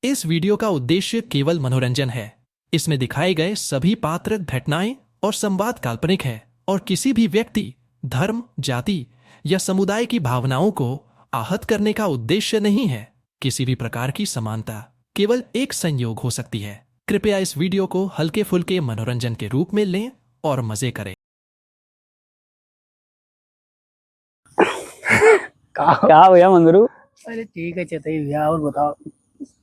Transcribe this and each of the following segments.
इस वीडियो का उद्देश्य केवल मनोरंजन है। इसमें दिखाए गए सभी पात्र, घटनाएं और संवाद काल्पनिक है और किसी भी व्यक्ति, धर्म, जाति या समुदाय की भावनाओं को आहत करने का उद्देश्य नहीं है। किसी भी प्रकार की समानता केवल एक संयोग हो सकती है। कृपया इस वीडियो को हल्के फुल्के मनोरंजन के रूप में लें और मजे करें। क्या भैया मंगरू? अरे ठीक है चतई भैया, और बताओ।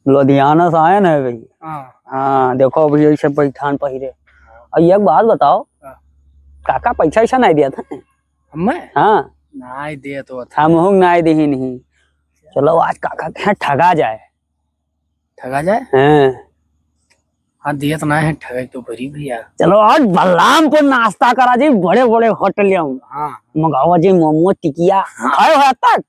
लुधियाना से आए ना भाई? हाँ हाँ देखो भैया ये सब बैठान पहिरे। और एक बात बताओ, हाँ। काका पैसा ऐसा नहीं दिया था? मैं हाँ नहीं दे तो था। हम हूँ नहीं दी ही नहीं। चलो आज काका के यहाँ ठगा जाए। ठगा जाए? हाँ हाँ दिया तो ना है, ठगा तो भरी भैया। चलो आज बलरामपुर नाश्ता करा जी, बड़े बड़े होटल हाँ मंगावा जी, मोमो टिकिया खाए हो तक?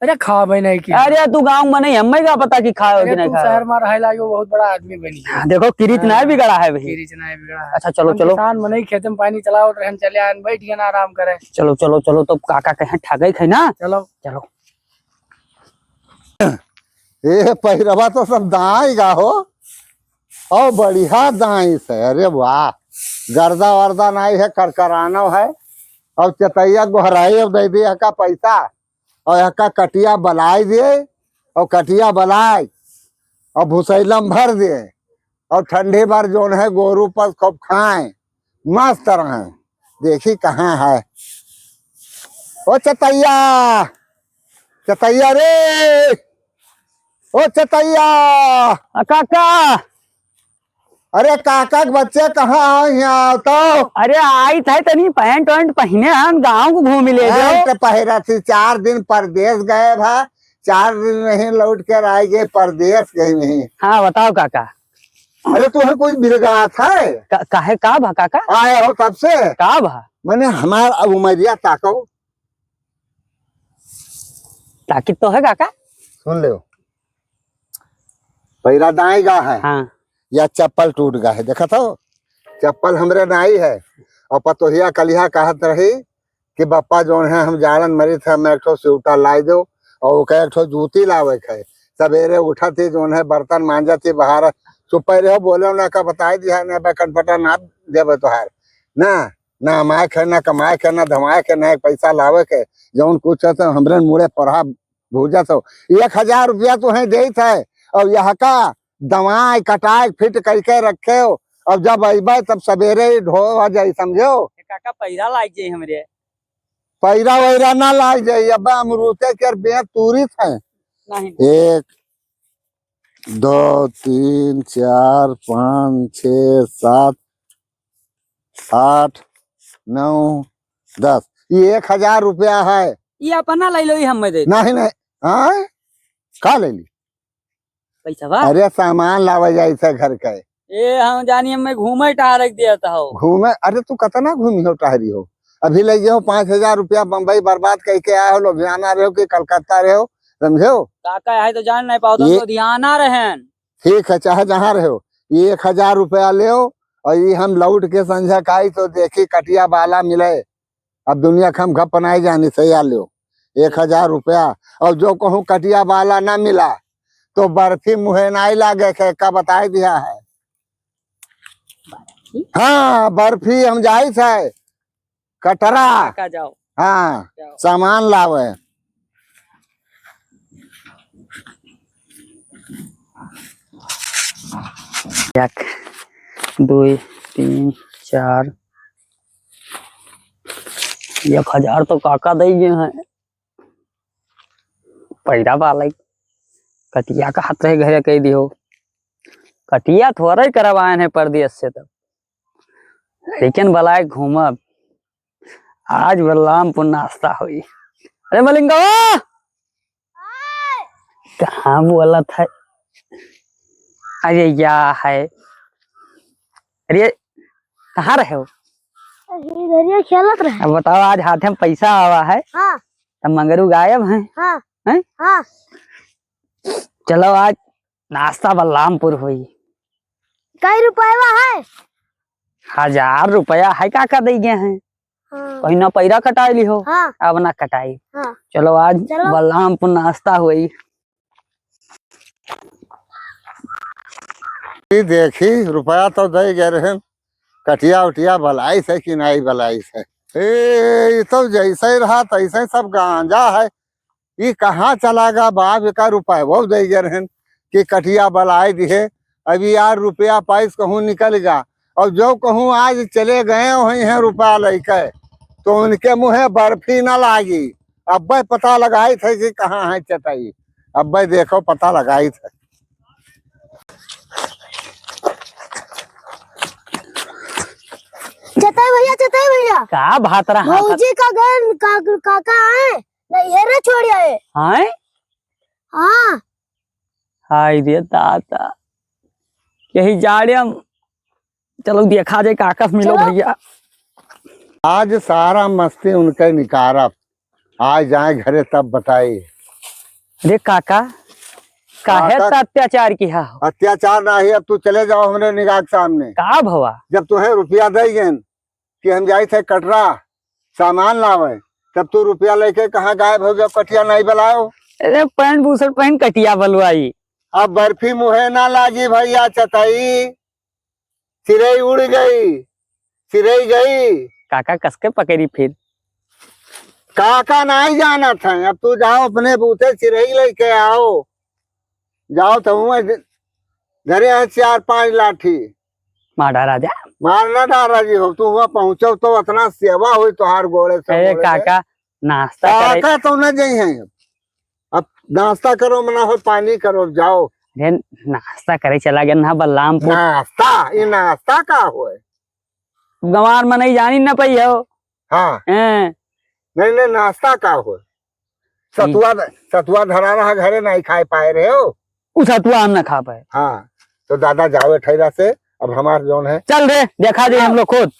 अरे खा भाई नहीं किया। अरे तू गाँव में नहीं, हमें क्या पता कि खाए हो कि अरे नहीं तू खाए शहर हो। में रह लागे, बहुत बड़ा आदमी बनी है। देखो किरीच नहीं बिगड़ा है भाई। गिरिच नहीं बिगड़ा है। अच्छा चलो हम चलो किसान में नहीं, खेत में पानी चलाओ तो हम चले आए, बैठ गए ना, आराम करे। चलो चलो चलो, तो काका के यहाँ ठगे थे ना। चलो चलो ये पहिरवा तो सब दाएगा हो, और बढ़िया दाई से। अरे वाह, गर्दा वर्दा नहीं है, करकराना है। और चतैया गोहराई अब दे दिया का पैसा, और यका कटिया बलाई दिए, और कटिया बलाई और भूसैलम भर दिए, और ठंडी बार जोन है गोरू पर खूब खाए, मस्त रहे। देखी कहाँ है ओ चतैया, चतैया रे, ओ चतैया। काका, अरे काका के बच्चे कहाँ आओ यहाँ तो। अरे आई थे तनी पैंट वैंट पहने हम गाँव को घूम ले जाओ। पहिरा थी, 4 दिन परदेश गए भा, 4 दिन नहीं लौट कर आए गए, परदेश गए नहीं। हाँ बताओ काका। अरे तुम्हें कुछ बिरगा था? काहे का भा काका? आए हो तब से का भा? मैंने हमार उमरिया ताको। ताकि तो है काका। सुन लो, पैरा दाएं गा है। हाँ या चप्पल टूट गया है, देखा तो चप्पल हमरे नाई है। और पतोहिया कलिया कहत रही कि बप्पा जोन है हम जाड़न मरी थे, मैं एक ठो स्वेटर लाई दो, और वो एक ठो जूती लावे है। सवेरे उठा थी जोन है, बर्तन मांजा थी, बाहर छुपे रहो, बोले ना का बताई दिया ना, कटपटा ना देवे तोहार ना, ना हमारे के ना कमाए के ना धमाए के ना पैसा लावे के। जौन कुछ है तो हमरे मुड़े पढ़ा भूजा तो 1000 रुपया तो है दे थे, और यहाँ का दवाई कटाई फिट करके रखे हो। अब जब अबे तब सवेरे ढो जाये, समझो। काका पैरा लाग जाये हमरे। पैरा वैरा ना लाग जाये, अब अमरूते के बेच तूरी थे। नहीं 1 2 3 4 5 6 7 8 9 10, ये 1000 रुपया है। ये अपना ले लो, हम दे नहीं नहीं, हाँ का ले ली पैसा बा? अरे सामान लावे जाए थे घर के। ए हम जानी, मैं घूमे टहर दिया था हो। घूमे? अरे तू कतना घूमी हो, टहरी हो? अभी ले गए हो 5000 रुपया बम्बई बर्बाद करके आए हो, लुधियाना रहे हो कि कलकत्ता रहे हो, समझो। काका है तो जान नहीं पाओ, तुम तो ध्यान ना रहन। ठीक है, चाहे जहाँ रहे हो, ये 1000 रुपया ले, और ये हम लौट के संझा काई तो देखी कटिया बाला मिले। अब दुनिया खम घप बनाई जानी सही आ लो 1000 रुपया। और जो कहूँ कटिया बाला ना मिला तो बर्फी मुहे नहीं लागे का बताई दिया है। हाँ बर्फी हम जाई थे कटरा। काका जाओ। हाँ जाओ। सामान लावे। एक 2 3 4 1000 तो काका दे गए हैं। पैरा वाला कटिया का हाथ रहे घरे कह दियो, कटिया थोड़ा ही करवाए हैं परदेश से, तब लेकिन बलाए घूमब आज बलरामपुर नाश्ता हुई। अरे मलिंगा कहाँ बोला था? अरे या है, अरे कहाँ रहे हो? इधर खेलत रहे। अब बताओ, आज हाथ में पैसा आवा है। हाँ तब मंगरू गायब हैं। हाँ हैं? हाँ। चलो आज नाश्ता बलरामपुर हुई। कई रुपया है? 1000 रुपया है, काका दे गए हैं। हाँ कहीं ना पैरा कटाई ली हो। हाँ अब ना कटाई। हाँ। चलो आज चलो। बलरामपुर नाश्ता हुई। ई देखी रुपया तो दे गए रहे, कटिया उटिया भलाई से कि नहीं भलाई से। ये तो जैसे ही रहा तैसे ही सब गांजा है। ये कहाँ चला गया बाप का रुपया वो दे गए रहे कि कटिया भलाई दिए। अभी यार रुपया पैस कहूँ निकल गया और जो कहूँ आज चले गए वही है रुपया लेके तो उनके मुँह बर्फी न लागी। अब पता लगाई थे कि कहाँ है चटाई। अब देखो पता लगाई थे। चताई भैया का भात रहा भौजी का घर काका है नहीं रे छोड़ आए। हाय हाँ हाय रे दादा यही जाड़े हम चलो देखा जाए काकस मिलो चलो। भैया आज सारा मस्ती उनके निकारा। आज जाए घरे तब बताई। अरे काका काहे काका- तो अत्याचार किया हो अत्याचार ना ही। अब तू चले जाओ हमरे निगाह के सामने। का भवा जब तुम्हें रुपया देंगे कि हम जाए थे कटरा सामान लावे तब तू रुपया लेके कहाँ गायब हो गया। कटिया नहीं बुलाओ। अरे पैंट बूसर पहन कटिया बलवाई अब बर्फी मुहे ना लागी भैया चटाई। चिरई उड़ गई चिरई गई। काका कसके पकड़ी फिर काका नहीं जाना था। अब तू जाओ अपने बूथे चिरई लेके आओ। जाओ तो घरे है 4-5 लाठी मारा राजा मारना डारा जी हो। तू वहाँ पहुंचो तो इतना सेवा हुई तुहार गोड़े से अरे गोड़े से। काका नाश्ता करे काका तो न जाई हैं। अब नाश्ता करो मना हो पानी करो जाओ। अरे नाश्ता करे चला गया ना बलरामपुर नाश्ता ये नाश्ता का होए। गंवार में नहीं जानी न पई हो हाँ हैं? नहीं नहीं नाश्ता का होए। सतुआ धरा रहा घरे नहीं खाए पाए रहे हो। उस हतुआ हम न खा पाए हाँ तो दादा जाओ ठहरा से। अब हमार जोन है चल रे देखा जाए हम लोग खुद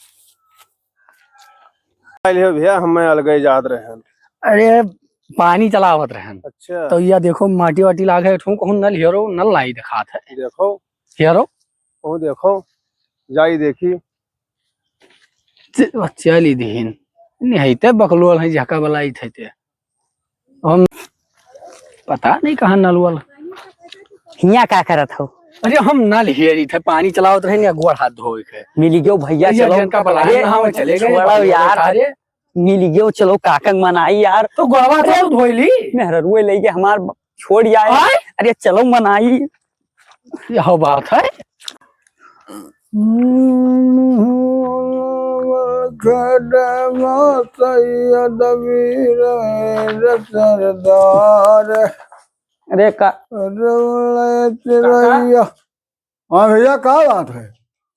भैया हमें अलग जात रहे हैं। अरे पानी चलावत रहन अच्छा तो यह देखो माटी वाटी लागे ठू कहूं नल हेरो नल लाई दिखात है देखो हेरो वो देखो जाई देखी चली दीन नहीं बकलोल है झका बलाई थे हम पता नहीं कहाँ नल वाल। हिया का करत हो अरे हम नल हेरी थे पानी चलावत रहे या गोड़ हाथ धोए के मिल गयो भैया चलो का बलाई अरे, हम चले गए छोड़ो यार अरे मिल गयो चलो काकंग मनाई यार तो गोड़वा तो धोइली मेहरुए लेके हमार छोड़ आए अरे चलो मनाई यह बात है। अरे का हाँ भैया क्या बात है।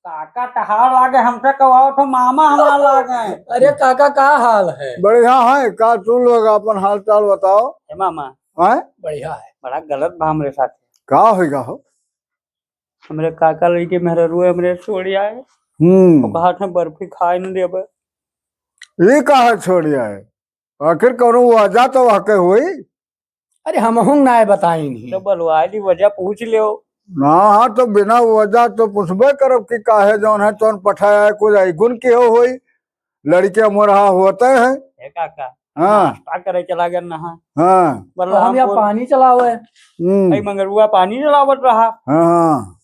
काका टहार लागे हमसे कहो तो मामा हमारा लागे। अरे काका का हाल है। बढ़िया है का तू लोग अपन हाल चाल बताओ। ए मामा है बढ़िया है। बड़ा गलत बा हमरे साथ का होगा हो। हमरे काका लड़के मेहरुए हमरे छोड़ आए कहा था बर्फी खाए न देबे ये कहा छोड़िया है। आखिर करो वजह तो वाकई हुई अरे हम हूँ ना बताई नहीं तो बलवाई वजह पूछ लियो ना। हाँ तो बिना वजह तो पूछबे करब कि काहे जौन है तौन पठाया है कुछ गुण की हो हुई लड़के मोरहा होते हैं। ए काका हाँ नाश्ता करे चला गया नहा हाँ तो हम यहाँ पानी चलावे भाई मंगरुआ पानी चलावत रहा हाँ हाँ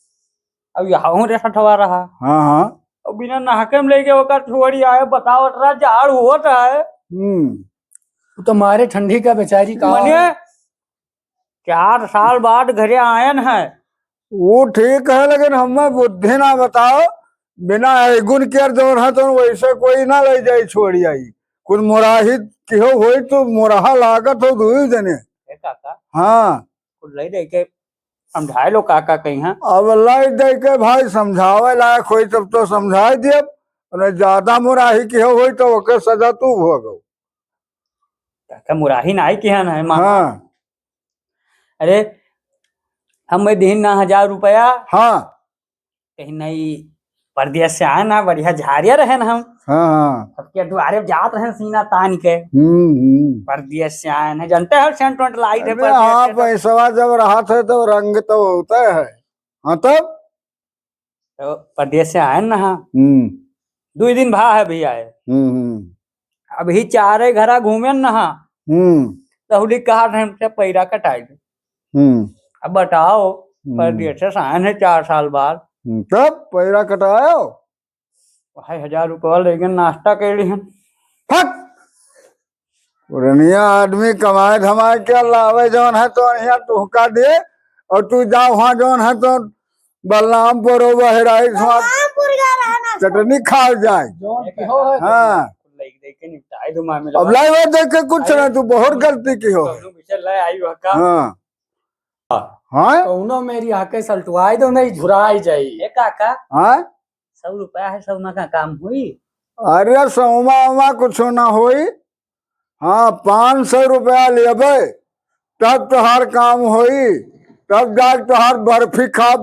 अब यहाँ रे सठवा रहा हाँ हाँ अब बिना नहाके में लेके ओकर छोड़ी आए बतावत रहा जाड़ होत है तो मारे ठंडी का बेचारी का मने 4 साल बाद घरे आयन है वो ठीक है लेकिन हमें बुद्धि ना बताओ। बिना गुण के जौन है तो वैसे कोई ना ले जाए छोड़ी आई कुछ मोराही किहो होई तो मोराहा लागत हो दुई जने। ए काका हाँ कुछ ले दे के समझाए लो काका कहीं है अब लाई दे के भाई समझावे लायक होई तब तो समझाई दिए ज्यादा मोराही किहो होई तो ओके सजा तू भोगो। काका मुराही नाई की है ना मामा हाँ अरे हम दिन ना 1000 रुपया हाँ कहीं नहीं परदेश से आए ना बढ़िया झारिया रहे ना हम हाँ हाँ सबके द्वारे जात रहे सीना तान के परदेश से आए हैं जानते हैं सेंट वेंट लाई थे अबे हाँ पैसा जब रहा थे तो रंग तो होता है। हाँ तब तो परदेश से आए ना हाँ 2 दिन भा है भैया अभी 4 घरा घूमे ना हाँ तो कहा हमसे पैरा कटाई अब बताओ परदेश से आए हैं 4 साल बाद तब पैरा कटायो भाई 1000 रुपया लेकिन नाश्ता कर ली हन। फक पुरनिया आदमी कमाए धमाए के लावे जौन है तो यहाँ टुहका दे और तू जा वहाँ जौन है तो बलरामपुर बहराइच वहाँ रामपुर गया रहना चटनी खा जाए। हाँ अब लाइव देख के कुछ ना तू बहुत गलती की हो। हाँ हाँ कौनो मेरी आके सल्टवाई दो नहीं झुराई जाई। ए काका हाँ 100 रुपया है, 100 का काम हुई। अरे सौमा उमा कुछ ना होई। हाँ 500 रुपया लेबे तब तोहार काम होई, तब जाके तोहार बर्फी खा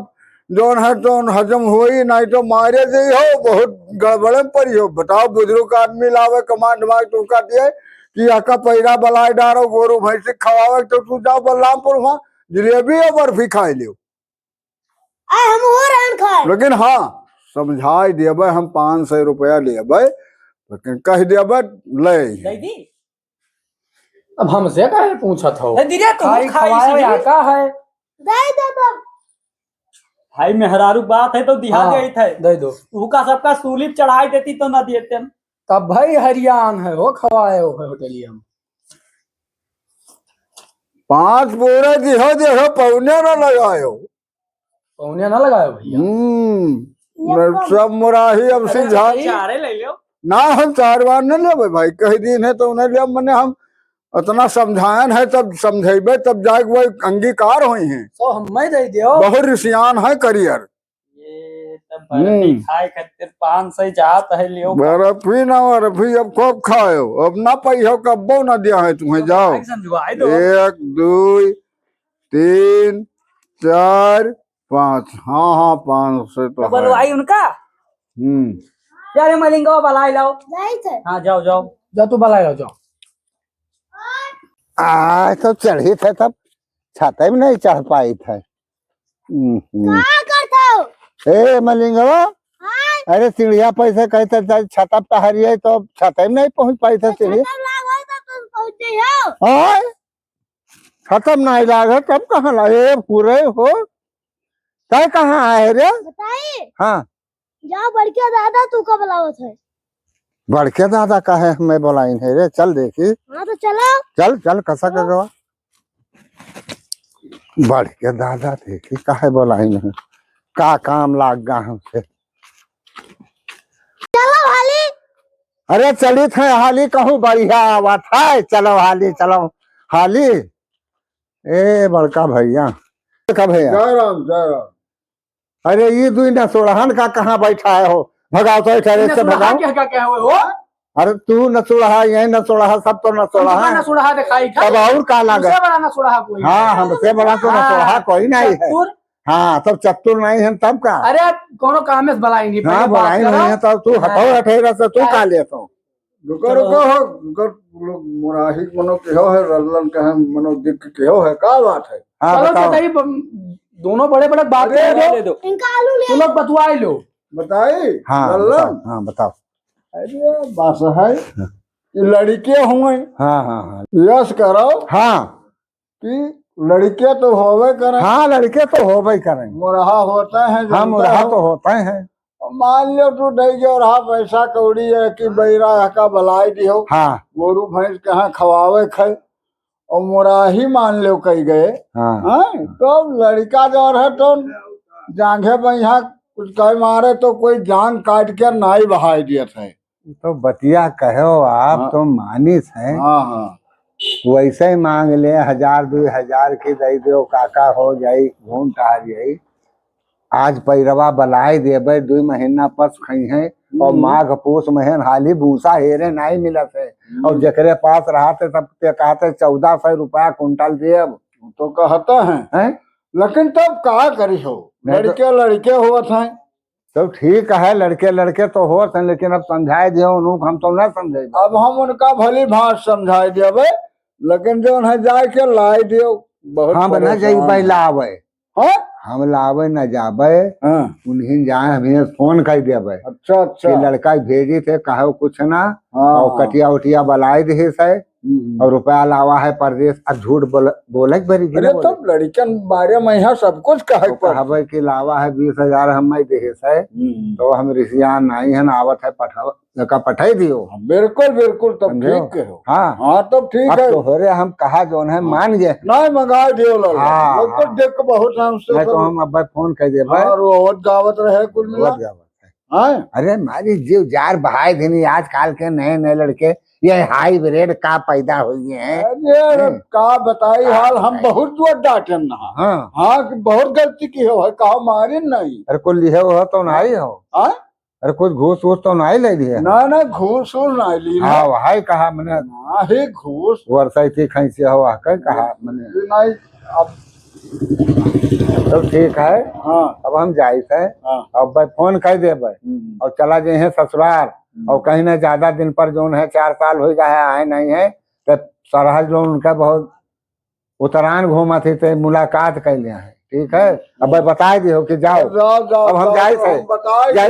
जोन है तो हजम होई, नहीं तो मारे जी हो बहुत गड़बड़े पड़ी हो। बताओ बुजुर्ग आदमी लावे कमांड दिमाग तू का दिए कि आका पैरा बलाय डारो गोरू भैंसी खवावे तो तू जाओ बलरामपुर वहाँ जलेबी और बर्फी खाई लियो। आए हम हो रहन खाए लेकिन हाँ समझाई देबे हम 500 रुपया लेबे, लेकिन कह देबे ले दीदी अब हमसे काहे पूछत हो? दीदी तुम खाई खाई खवाए इसीलिए। आका है। दे दे दो भाई मेहरारू बात है तो दिहा हाँ, गई थे दे दो। उनका सबका सूलिप चढ़ाई देती तो ना देते। तब भाई हरियाण है वो खवाए हो होटलिया में। 5 पूरे दिहो देखो पौने न लगायो। पौने ना लगायो भैया। सब मुराही अब सिझा चारे ले लो। ना हम 4 बार न लेबे भाई, कही दिन है तो उन्हें ले मने हम उतना समझायन है तब समझेबे तब जाके वो अंगीकार हुई हैं। तो हम मैं दे दियो। बहुत ऋषियान है करियर। ये तब बर्फी खाए खातिर 500 चाहत है लियो। बर्फी ना बर्फी अब खूब खाओ, अब ना पाइयो कब्बो ना दिया है तुम्हें। जाओ भाई समझवाई दो। 1 2 3 4 5। हाँ हाँ 500 तो है। बोलवाई उनका यार मलिंगा बलाई लाओ। नहीं थे हाँ जाओ जाओ जा तू बलायो जाओ। तो चढ़ी थे तब छाते में नहीं चढ़ पाई थे। क्या करता हो ए मलिंगवा अरे सीढ़िया पैसे कहते छत टहरिए तो छते में नहीं पहुंच पाई थे सीढ़ी। खत्म लाग होई तो तुम पहुंचे हो हाँ खत्म नहीं लागे तब कहाँ लागे पूरे हो तय कहाँ आए रे। बताइए हाँ जाओ बड़के दादा तू कब लाओ थे बड़के दादा का है हमें बोलाई है रे। चल देखी हाँ तो चलो चल चल कसा का गवा बड़के दादा देखी काहे बोलाई है का काम लाग गा हमसे। चलो हाली अरे चली थे हाली कहूँ बढ़िया आवा था। चलो हाली चलो हाली। ए बड़का भैया का भैया जय राम जय राम। अरे ये दुई न सोड़हन का कहाँ बैठा है हो भगाओ तो ठहरे से भगाओ। क्या हुए हो? अरे तू न सोड़हा यही न सोड़हा सब तो न सोड़हा ना सुड़ा दिखाई था। तब और का लागे। हमसे बड़ा ना सुड़ा कोई। हाँ हमसे बड़ा तो न सोड़हा कोई नहीं है। हाँ तब चतुर नहीं है तब का। अरे कोनो काम में बलाई नहीं। हाँ बुराई नहीं है तब तू हटाओ हठेरा से तू का लेता हूँ। रुको रुको हो लोग मुराही मनो केहो है रलन कहे मनो दिख केहो है का बात है। हाँ चलो बताओ तेरी दोनों बड़े बड़े बात ले दो। इनका आलू ले तू लोग बतवाई लो। बताई। हाँ रलन हाँ बताओ। अरे बस है ये लड़के हुए हाँ हाँ हाँ यश करो हाँ कि लड़के तो होवे करें। हाँ लड़के तो होवे करें। मुरहा होता है हाँ मुरहा तो होता है। मान लो तू नहीं जो रहा पैसा कौड़ी है कि बैरा का बलाई दियो। हाँ गोरू भैंस कहाँ खवावे खाए और मुराही मान लो कही गए। हाँ तो लड़का जो है तो जांघे बढ़िया कुछ कह मारे तो कोई जान काट के नाई बहाई दिया था। तो बतिया कहो आप। हाँ। तो मानिस है हाँ हाँ वैसे ही मांग ले 1000 2000 की दे दो काका हो जाई घूम टहर जाई। आज पैरवा बलाई देबे 2 महीना पस खई है और माघ पूस महीन हाली भूसा हेरे नहीं मिलत है और जकरे पास रहते तब ते कहते 1400 रुपया कुंटल देब तो कहते हैं लेकिन तब का करी हो लड़के लड़के हुआ था। तो ठीक है लड़के लड़के तो हो लेकिन अब समझाए दियो हम तो न समझे। अब हम उनका भली भांत समझाई देवे लेकिन जो है जाए के लाई दियो। बहुत हम न जाइबे लावे। हाँ हम लावे न जाबे हाँ उन्हीं जाए हमें फोन कर देबे। अच्छा अच्छा कि लड़का भेजी थे कहो कुछ ना हाँ और कटिया उटिया बलाई दी से और रुपया लावा है परदेश, अब झूठ बोले बड़ी अरे तो लड़कन बारे में यहाँ सब कुछ कहे पर कहबे कि लावा है 20,000 हम देश है, तो हम रिसियान नहीं है ना आवत है पठाई दियो। बिल्कुल बिल्कुल, तब ठीक है। हाँ हाँ तब ठीक है, तो हो रहे हम कहा जो है मान गए नहीं मंगा दियो लो। हाँ, बिल्कुल देख के बहुत हमसे तो हम अब फोन कर दे और वो गावत रहे कुल मिला। हाँ अरे मारी जीव जार भाई धनी आजकल के नए लड़के ये हाइब्रिड का पैदा हुए हैं। अरे का बताई हाल, हम बहुत जोर डांटे ना। हाँ हाँ कि बहुत गलती की हो, कहा मारे नहीं। अरे कुछ लिखे हो तो नहीं हो, अरे कुछ घूस वूस तो नहीं ले लिए ना घूस नहीं ली। हाँ वही कहा मैंने, नहीं घूस वर्षा थी खैसी हवा कहा मैंने नहीं। अब तो ठीक है। हाँ अब हम जाए थे, हाँ अब भाई फोन कर दे और चला जाए हैं ससुराल, और कहीं ना ज्यादा दिन पर जो है 4 साल हो गया है आए नहीं है, तो सरहज लोग उनका बहुत उत्तरायण घूमा थे तो मुलाकात कर लिया है। ठीक है अब भाई बता दियो कि जाओ। अब हम जाए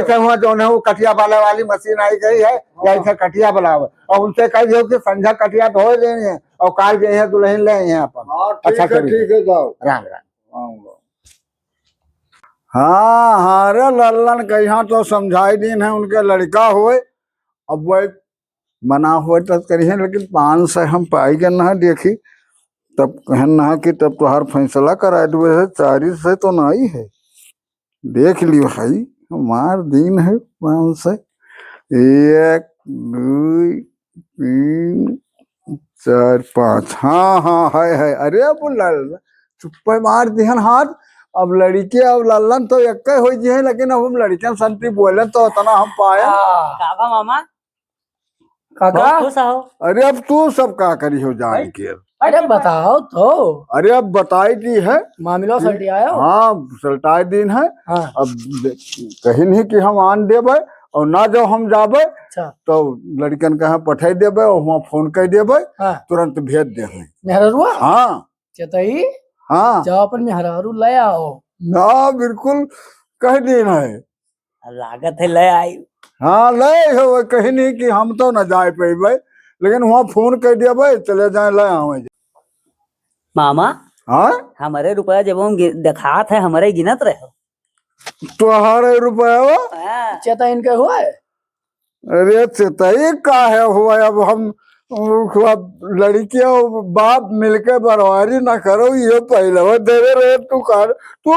थे हुआ जो है वो कटिया वाले वाली मशीन आई गई है, जाए थे कटिया बुलावे और उनसे कह दियो कि संझा कटिया धो लेनी है और काल गए हैं दुल्हन ले हैं अपन। अच्छा ठीक है जाओ। राम राम। हाँ हाँ रे लल्लन कहा तो समझाई दिन है उनके लड़का हुए, अब वह मना हुए तो करिए, लेकिन 5 से हम पाई के ना देखी तब कहन ना कि तब तुहार फैसला करा दुए है, 4 से तो नहीं है। देख लियो भाई हमार दिन है 5 से 1 2 3 4 5। हाँ हाँ है। अरे अब लल्लन चुप मार दिहन हाथ। अब लड़के अब लल्लन तो एक हो जी, लेकिन अब हम लड़कियां संती बोले तो उतना हम पाया। काका मामा काका खुश हो। अरे अब तू सब का करी हो जान के। अरे बताओ तो, अरे अब बताई दी है मामला सल्टी आयो। हाँ सल्टाई दिन है। हाँ। अब कहीं नहीं कि हम आन देवे और ना जो हम जाबे तो लड़कन कहा पठाई देवे और वहाँ फोन कर देवे। हाँ। तुरंत भेज देवे। मेहरुआ हाँ चतई हाँ जाओ अपन मेहरारू ले आओ ना, बिल्कुल कह दिन है। लागत है ले आई। हाँ ले हो, कहीं नहीं कि हम तो न जाए पेबे, लेकिन वहाँ फोन कर देवे चले जाए ले आवे। मामा हाँ हमारे रुपया जब हम दिखात है हमारे गिनत रहे तुम्हारे रुपया चेता इनके हुआ है। अरे चेताई का है हुआ, अब हम लड़की और बाप मिलके बरवारी ना करो, ये पहले वो दे रहे तू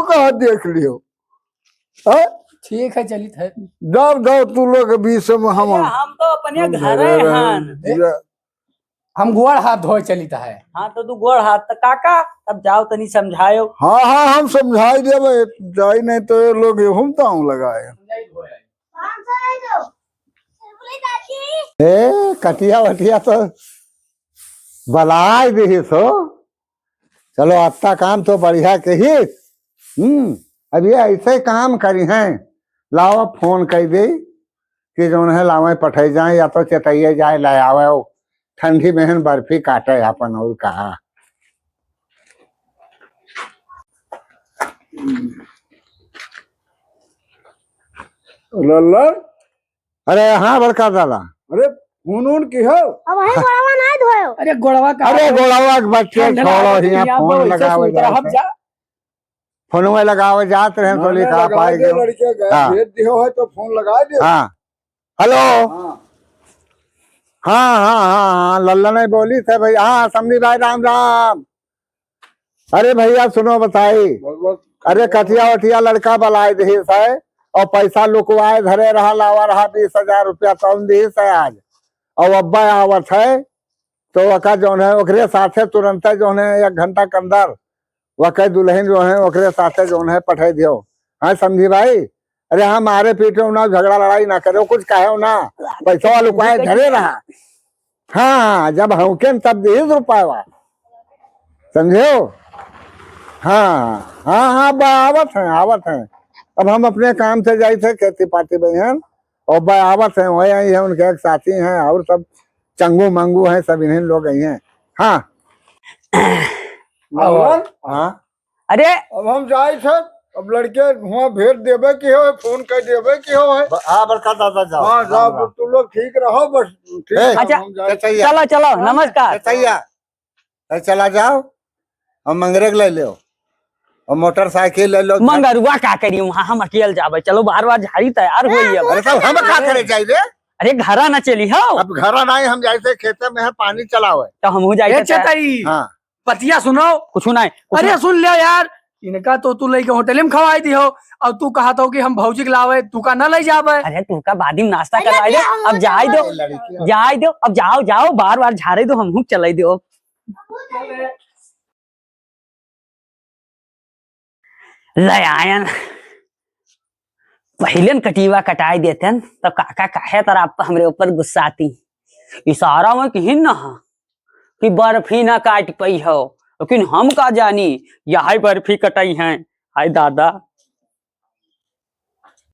कहा देख लियो। ठीक है चलित है, जाओ तू लोग बीच में हम तो अपने घर हम गोड़ हाथ धोए चलित है। हाँ तो तू गोड़ हाथ तो काका तब जाओ तनी समझायो। हाँ हम समझाई देवे, जाई नहीं तो ये लोग हम ताऊ लगाए। कटिया वटिया तो बलाई दी सो, चलो अच्छा काम तो बढ़िया कही। अब ये ऐसे काम करी हैं, लावा फोन कर दे कि जो है लावे पठाई जाए या तो चेताइए जाए ले आवे, ठंडी में बर्फी काटे अपन और कहा। लल्लन अरे हाँ बड़का दादा, अरे फोन की हो। अब है गोड़वा नहीं धोयो। अरे गोड़वा का, अरे गोड़वा के बच्चे छोड़ो, यहाँ फोन लगावे जाते, फोन में लगावे जाते रहे तो लिखा पाएंगे। भेज दियो है तो फोन लगा दियो। हाँ हेलो हाँ लल्ला ने बोली थे भाई। हाँ समझी भाई राम राम। अरे भैया सुनो बताई, अरे कटिया वटिया लड़का बलाए दही है और पैसा लुकवाए धरे रहा, लावा रहा 20,000 रुपया कौन दी है आज, और अब्बा आवत है तो वका जो है ओकरे साथे तुरंत जो है 1 घंटा के अंदर वह दुल्हन जो है ओकरे साथे जो है पठाई दियो। हाँ समझी भाई। अरे हाँ मारे पीटे ना, झगड़ा लड़ाई ना करो, कुछ कहे ना, पैसा लुकवाए धरे रहा। हाँ जब हौके तब 20 रुपया समझो। हाँ आवत है। अब हम अपने काम से जाए थे खेती पाती बहन, और आवत है वही आई है, उनके एक साथी हैं और सब चंगू मंगू हैं, सब इन्हें लोग आई हैं। हाँ हाँ अरे अब हम जाए थे, अब लड़के हुआ भेज देवे की हो, फोन कर देवे की हो है। हाँ बड़का दादा जाओ। हाँ जाओ, तुम लोग ठीक रहो बस। ठीक है, अच्छा, हम जाए। चलो चलो, नमस्कार। चला जाओ और मंगरेक ले लो और मोटरसाइकिल ले लो। मंगरुआ का करी वहाँ, हम अकेले जाबे। चलो बार बार झाड़ी तैयार हुई है। अरे साहब हम क्या करे चाहिए? अरे घरा न चली हो, अब घर नहीं, हम जैसे खेते में है पानी चलाओ है। तो हम जाए चेताई हाँ पतिया सुनो। कुछ नहीं। अरे सुन लिया यार, इनका तो तू लेके होटल में खवाई दी हो, अब तू कहा था कि हम भौजी के लावे, तू का न ले जावे। अरे तू का बाद में नाश्ता करवाई दो, अब जाए दो, जाए दो, अब जाओ जाओ, बार बार झाड़े दो, हम चले दो। ले आयन पहले कटीवा कटाई देते तो काका काहे तरह आप हमरे ऊपर गुस्सा आती। इशारा में कहीं ना कि बर्फी ना काट पई हो, लेकिन हम का जानी यही बर्फी कटाई है। हाय दादा